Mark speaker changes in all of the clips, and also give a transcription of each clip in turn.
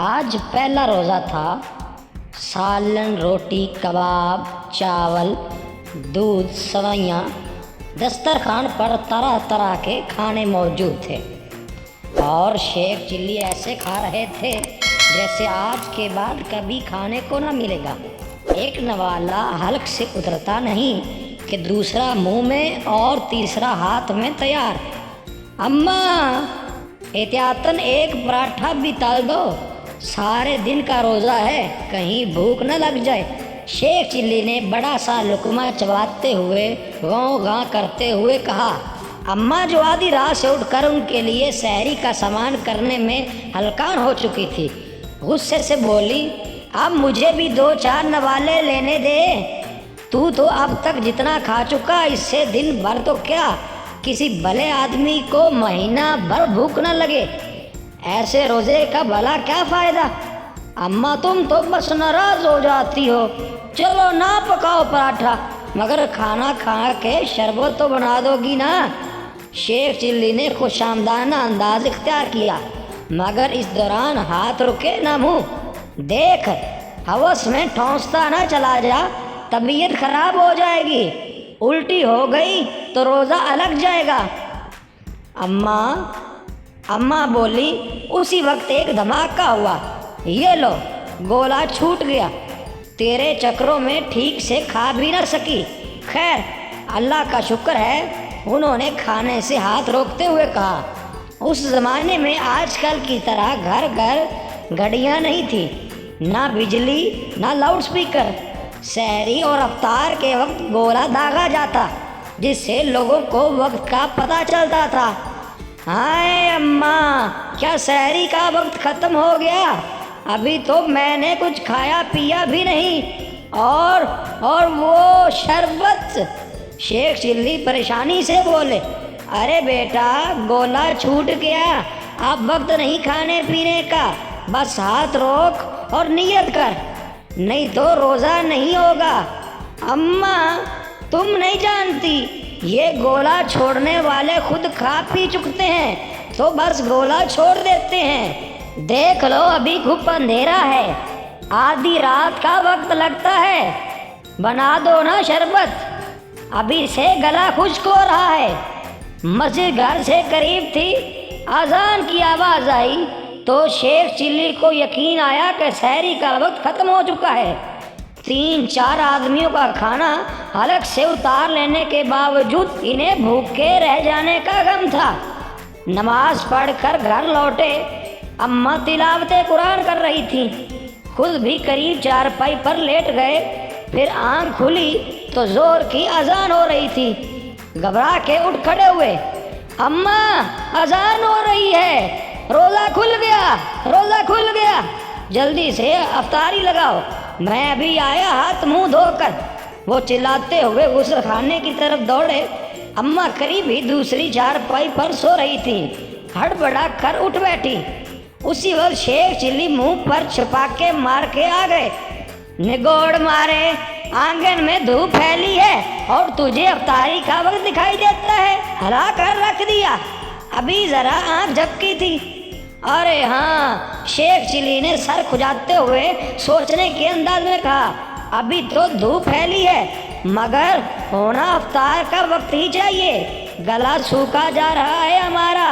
Speaker 1: آج پہلا روزہ تھا۔ سالن، روٹی، کباب، چاول، دودھ، سوئیاں، دسترخوان پر طرح طرح کے کھانے موجود تھے اور شیخ چلی ایسے کھا رہے تھے جیسے آج کے بعد کبھی کھانے کو نہ ملے گا۔ ایک نوالا حلق سے اترتا نہیں کہ دوسرا منہ میں اور تیسرا ہاتھ میں تیار۔ اماں، احتیاطاً ایک پراٹھا بھی تال دو، سارے دن کا روزہ ہے، کہیں بھوک نہ لگ جائے۔ شیخ چلی نے بڑا سا لقمہ چباتے ہوئے غوں غاں کرتے ہوئے کہا۔ اماں جو آدھی رات سے اٹھ کر ان کے لیے سحری کا سامان کرنے میں ہلکان ہو چکی تھی، غصے سے بولی، اب مجھے بھی 2-4 نوالے لینے دے۔ تو اب تک جتنا کھا چکا، اس سے دن بھر تو کیا کسی بھلے آدمی کو مہینہ بھر بھوک نہ لگے۔ ایسے روزے کا بھلا کیا فائدہ؟ اماں تم تو بس ناراض ہو جاتی ہو۔ چلو نہ پکاؤ پراٹھا، مگر کھانا کھا کے شربت تو بنا دو گی نا۔ شیخ چلی نے خوش آمدانہ انداز اختیار کیا، مگر اس دوران ہاتھ رکے نہ منہ۔ دیکھ، ہوس میں ٹھونستا نہ چلا جا، طبیعت خراب ہو جائے گی، الٹی ہو گئی تو روزہ الگ جائے گا۔ اماں بولی۔ اسی وقت ایک دھماکہ ہوا، یہ لو، گولا چھوٹ گیا، تیرے چکروں میں ٹھیک سے کھا بھی نہ سکی۔ خیر، اللہ کا شکر ہے، انہوں نے کھانے سے ہاتھ روکتے ہوئے کہا۔ اس زمانے میں آج کل کی طرح گھر گھر گھڑیاں نہیں تھی، نہ بجلی، نہ لاؤڈ سپیکر۔ سحری اور افطار کے وقت گولا داغا جاتا، جس سے لوگوں کو وقت کا پتہ چلتا تھا۔ ہائے اماں، کیا سحری کا وقت ختم ہو گیا؟ ابھی تو میں نے کچھ کھایا پیا بھی نہیں، اور وہ شربت۔ شیخ چلی پریشانی سے بولے، ارے بیٹا، گولا چھوٹ گیا، اب وقت نہیں کھانے پینے کا، بس ہاتھ روک اور نیت کر، نہیں تو روزہ نہیں ہوگا۔ اماں، تم نہیں جانتی، یہ گولا چھوڑنے والے خود کھا پی چکتے ہیں تو بس گولا چھوڑ دیتے ہیں۔ دیکھ لو، ابھی گھپ اندھیرا ہے، آدھی رات کا وقت لگتا ہے، بنا دو نا شربت، ابھی سے گلا خشک ہو رہا ہے۔ مسجد گھر سے قریب تھی، اذان کی آواز آئی تو شیخ چلی کو یقین آیا کہ سحری کا وقت ختم ہو چکا ہے۔ 3-4 آدمیوں کا کھانا حلق سے اتار لینے کے باوجود انہیں بھوکے رہ جانے کا غم تھا۔ نماز پڑھ کر گھر لوٹے، اماں تلاوت قرآن کر رہی تھیں، خود بھی قریب چارپائی پر لیٹ گئے۔ پھر آنکھ کھلی تو ظہر کی اذان ہو رہی تھی۔ گھبرا کے اٹھ کھڑے ہوئے، اماں، اذان ہو رہی ہے، روزہ کھل گیا، روزہ کھل گیا، جلدی سے افطاری لگاؤ، میں ابھی آیا ہاتھ منہ دھو کر۔ وہ چلاتے ہوئے غسل خانے کی طرف دوڑے۔ اماں قریب ہی دوسری چارپائی پر سو رہی تھی، ہڑبڑا کر اٹھ بیٹھی۔ اسی وقت شیخ چلی منہ پر چھپاکے مار کے آ گئے۔ نگوڑ مارے، آنگن میں دھوپ پھیلی ہے اور تجھے افطاری کا وقت دکھائی دیتا ہے، ہلا کر رکھ دیا، ابھی ذرا آنکھ جھپکی تھی۔ ارے ہاں، شیخ چلی نے سر کھجاتے ہوئے سوچنے کے انداز میں کہا، ابھی تو دھوپ پھیلی ہے، مگر ہونا افطار کا وقت ہی چاہیے، گلا سوکھا جا رہا ہے ہمارا،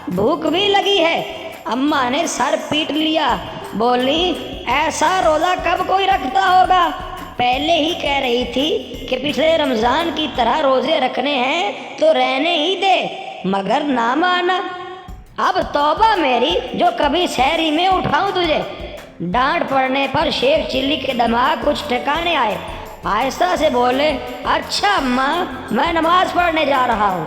Speaker 1: بھوک بھی لگی ہے۔ اماں نے سر پیٹ لیا، بولی، ایسا روزہ کب کوئی رکھتا ہوگا؟ پہلے ہی کہہ رہی تھی کہ پچھلے رمضان کی طرح روزے رکھنے ہیں تو رہنے ہی دے، مگر نہ مانا۔ اب توبہ میری جو کبھی سحری میں اٹھاؤں تجھے۔ ڈانٹ پڑنے پر شیخ چلی کے دماغ کچھ ٹھکانے آئے، آہستہ سے بولے، اچھا اماں، میں نماز پڑھنے جا رہا ہوں۔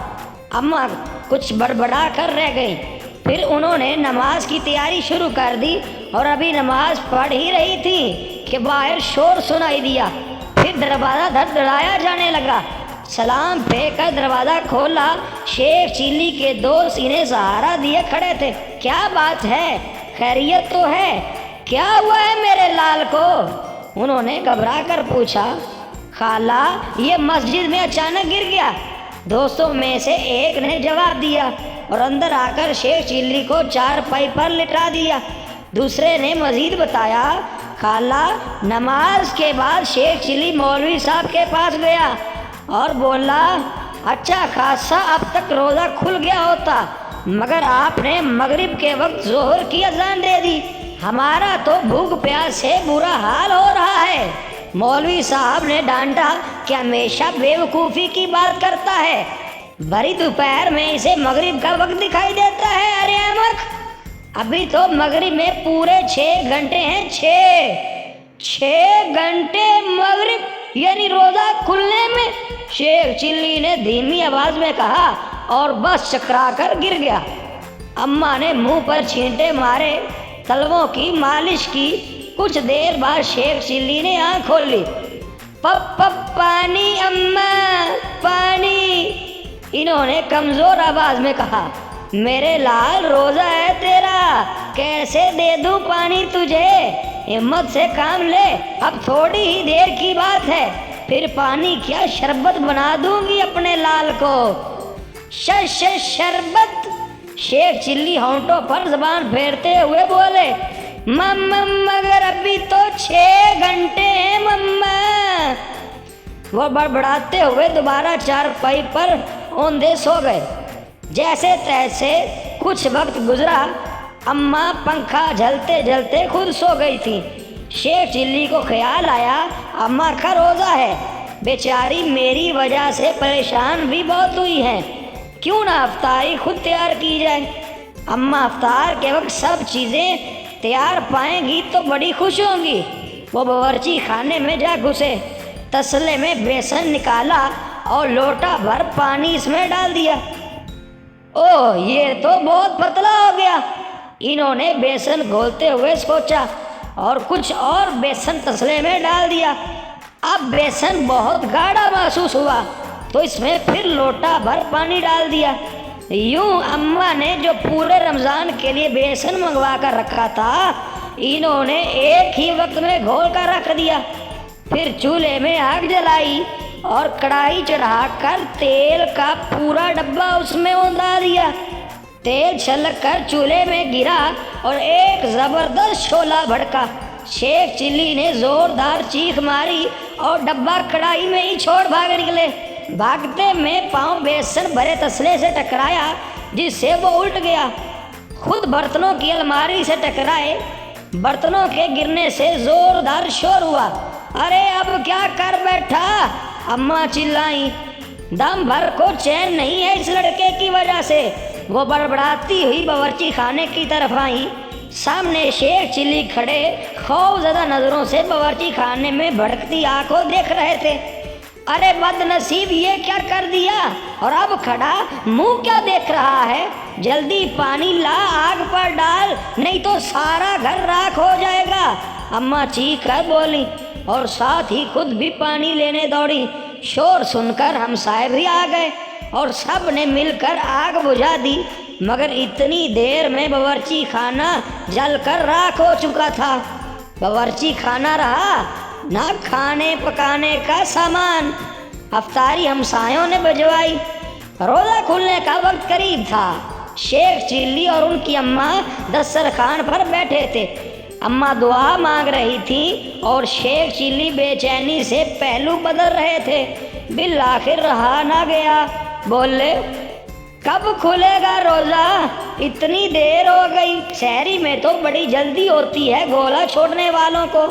Speaker 1: اماں کچھ بڑبڑا کر رہ گئی، پھر انہوں نے نماز کی تیاری شروع کر دی اور ابھی نماز پڑھ ہی رہی تھی کہ باہر شور سنائی دیا، پھر دروازہ دھڑدھڑایا جانے لگا۔ سلام پھینک کر دروازہ کھولا، شیخ چلی کے دوست انہیں سہارا دیے کھڑے تھے۔ کیا بات ہے، خیریت تو ہے؟ کیا ہوا ہے میرے لال کو؟ انہوں نے گھبرا کر پوچھا۔ خالہ، یہ مسجد میں اچانک گر گیا، دوستوں میں سے ایک نے جواب دیا اور اندر آ کر شیخ چلی کو چارپائی پر لٹا دیا۔ دوسرے نے مزید بتایا، خالہ نماز کے بعد شیخ چلی مولوی صاحب کے پاس گیا اور بولا، اچھا خاصا اب تک روزہ کھل گیا ہوتا، مگر آپ نے مغرب کے وقت ظہر کی اذان دے دی، ہمارا تو بھوک پیاس سے برا حال ہو رہا ہے۔ مولوی صاحب نے ڈانٹا کہ ہمیشہ بے وقوفی کی بات کرتا ہے، بھری دوپہر میں اسے مغرب کا وقت دکھائی دیتا ہے۔ ارے احمق، ابھی تو مغرب میں پورے 6 گھنٹے ہیں، 6 گھنٹے مغرب یعنی روزہ کھلنے میں، شیخ چلی نے دھیمی آواز میں کہا اور بس چکرا کر گر گیا۔ اماں نے منہ پر چھینٹے مارے، تلووں کی مالش کی۔ کچھ دیر بعد شیخ چلی نے آنکھ کھول لی۔ پانی اماں، پانی، انہوں نے کمزور آواز میں کہا۔ میرے لال روزہ ہے تیرا، کیسے دے دوں پانی تجھے؟ ہمت سے کام لے، اب تھوڑی ہی دیر کی بات ہے، پھر پانی کیا شربت بنا دوں گی اپنے لال کو۔ شربت؟ شیخ چلی ہونٹوں پر زبان پھیرتے ہوئے بولے، مگر ابھی تو 6 گھنٹے ہیں مما۔ وہ بڑبڑاتے ہوئے دوبارہ چارپائی پر اوندے سو گئے۔ جیسے تیسے کچھ وقت گزرا، اماں پنکھا جھلتے جھلتے خود سو گئی تھی۔ شیخ چلی کو خیال آیا، اماں کا روزہ ہے، بیچاری میری وجہ سے پریشان بھی بہت ہوئی ہیں، کیوں نہ افطاری خود تیار کی جائے؟ اماں افطار کے وقت سب چیزیں تیار پائیں گی تو بڑی خوش ہوں گی۔ وہ باورچی خانے میں جا گھسے، تسلے میں بیسن نکالا اور لوٹا بھر پانی اس میں ڈال دیا۔ اوہ، یہ تو بہت پتلا ہو گیا، انہوں نے بیسن گھولتے ہوئے سوچا، اور کچھ اور بیسن تسلے میں ڈال دیا۔ اب بیسن بہت گاڑھا محسوس ہوا تو اس میں پھر لوٹا بھر پانی ڈال دیا۔ یوں اماں نے جو پورے رمضان کے لیے بیسن منگوا کر رکھا تھا، انہوں نے ایک ہی وقت میں گھول کر رکھ دیا۔ پھر چولہے میں آگ جلائی اور کڑاہی چڑھا کر تیل کا پورا ڈبہ اس میں اوندا دیا۔ تیل چھلک کر چولہے میں گرا اور ایک زبردست شعلہ بھڑکا۔ شیخ چلی نے زوردار چیخ ماری اور ڈبہ کڑاہی میں ہی چھوڑ بھاگ نکلے۔ بھاگتے میں پاؤں بیسن بھرے تسلے سے ٹکرایا، جس سے وہ الٹ گیا۔ خود برتنوں کی الماری سے ٹکرائے، برتنوں کے گرنے سے زوردار شور ہوا۔ ارے اب کیا کر بیٹھا؟ اماں چلائیں۔ دم بھر کو چین نہیں ہے اس لڑکے کی وجہ سے۔ وہ بڑبڑاتی ہوئی باورچی خانے کی طرف آئیں۔ سامنے شیخ چلی کھڑے خوف زدہ نظروں سے باورچی خانے میں بھڑکتی آگ کو دیکھ رہے تھے۔ ارے بد نصیب، یہ کیا کر دیا؟ اور اب کھڑا منہ کیا دیکھ رہا ہے؟ جلدی پانی لا، آگ پر ڈال، نہیں تو سارا گھر راکھ ہو جائے گا۔ اماں چیخ کر بولی اور ساتھ ہی خود بھی پانی لینے دوڑی۔ شور سن کر ہمسائے بھی آ گئے اور سب نے مل کر آگ بجھا دی، مگر اتنی دیر میں باورچی خانہ جل کر راکھ ہو چکا تھا۔ باورچی خانہ رہا نہ کھانے پکانے کا سامان۔ افطاری ہمسایوں نے بجوائی۔ روزہ کھلنے کا وقت قریب تھا۔ شیخ چلی اور ان کی اماں دسترخوان پر بیٹھے تھے۔ اماں دعا مانگ رہی تھی اور شیخ چلی بے چینی سے پہلو بدل رہے تھے۔ بالآخر رہا نہ گیا، بولے، کب کھلے گا روزہ؟ اتنی دیر ہو گئی، سحری میں تو بڑی جلدی ہوتی ہے گولا چھوڑنے والوں کو۔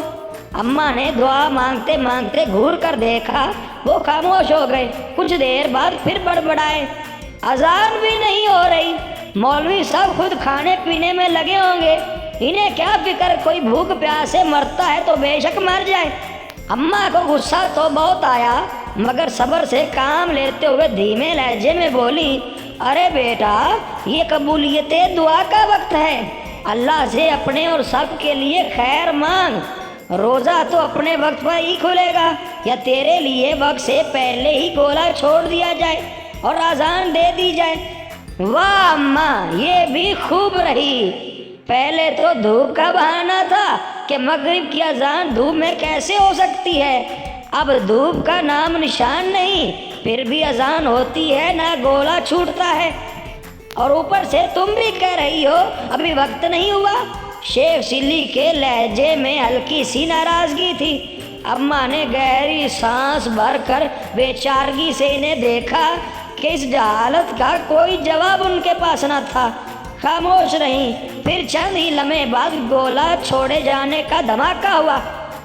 Speaker 1: اماں نے دعا مانگتے مانگتے گھور کر دیکھا، وہ خاموش ہو گئے۔ کچھ دیر بعد پھر بڑبڑائے، اذان بھی نہیں ہو رہی۔ مولوی صاحب خود کھانے پینے میں لگے ہوں گے، انہیں کیا فکر، کوئی بھوک پیاس سے مرتا ہے تو بے شک مر جائے۔ اماں کو غصہ تو بہت آیا، مگر صبر سے کام لیتے ہوئے دھیمے لہجے میں بولی، ارے بیٹا، یہ قبولیت دعا کا وقت ہے، اللہ سے اپنے اور سب کے لیے خیر مانگ۔ روزہ تو اپنے وقت پر ہی کھلے گا، یا تیرے لیے وقت سے پہلے ہی گولا چھوڑ دیا جائے اور اذان دے دی جائے۔ واہ اماں، یہ بھی خوب رہی۔ پہلے تو دھوپ کا بہانہ تھا کہ مغرب کی اذان دھوپ میں کیسے ہو سکتی ہے، اب دھوپ کا نام نشان نہیں، پھر بھی اذان ہوتی ہے نہ گولا چھوٹتا ہے، اور اوپر سے تم بھی کہہ رہی ہو ابھی وقت نہیں ہوا۔ شیخ چلی کے لہجے میں ہلکی سی ناراضگی تھی۔ اماں نے گہری سانس بھر کر بے چارگی سے انہیں دیکھا کہ اس جہالت کا کوئی جواب ان کے پاس نہ تھا۔ خاموش رہیں۔ پھر چند ہی لمحے بعد گولا چھوڑے جانے کا دھماکہ ہوا۔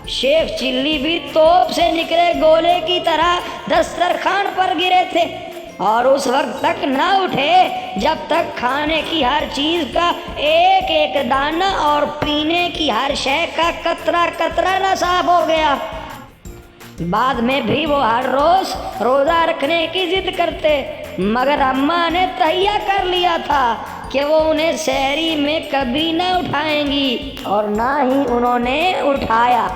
Speaker 1: شیخ چلی بھی توپ سے نکلے گولے کی طرح دسترخوان پر گرے تھے اور اس وقت تک نہ اٹھے جب تک کھانے کی ہر چیز کا ایک ایک دانہ اور پینے کی ہر شے کا قطرہ قطرہ نہ صاف ہو گیا۔ بعد میں بھی وہ ہر روز روزہ رکھنے کی ضد کرتے، مگر اماں نے تہیہ کر لیا تھا کہ وہ انہیں سحری میں کبھی نہ اٹھائیں گی، اور نہ ہی انہوں نے اٹھایا۔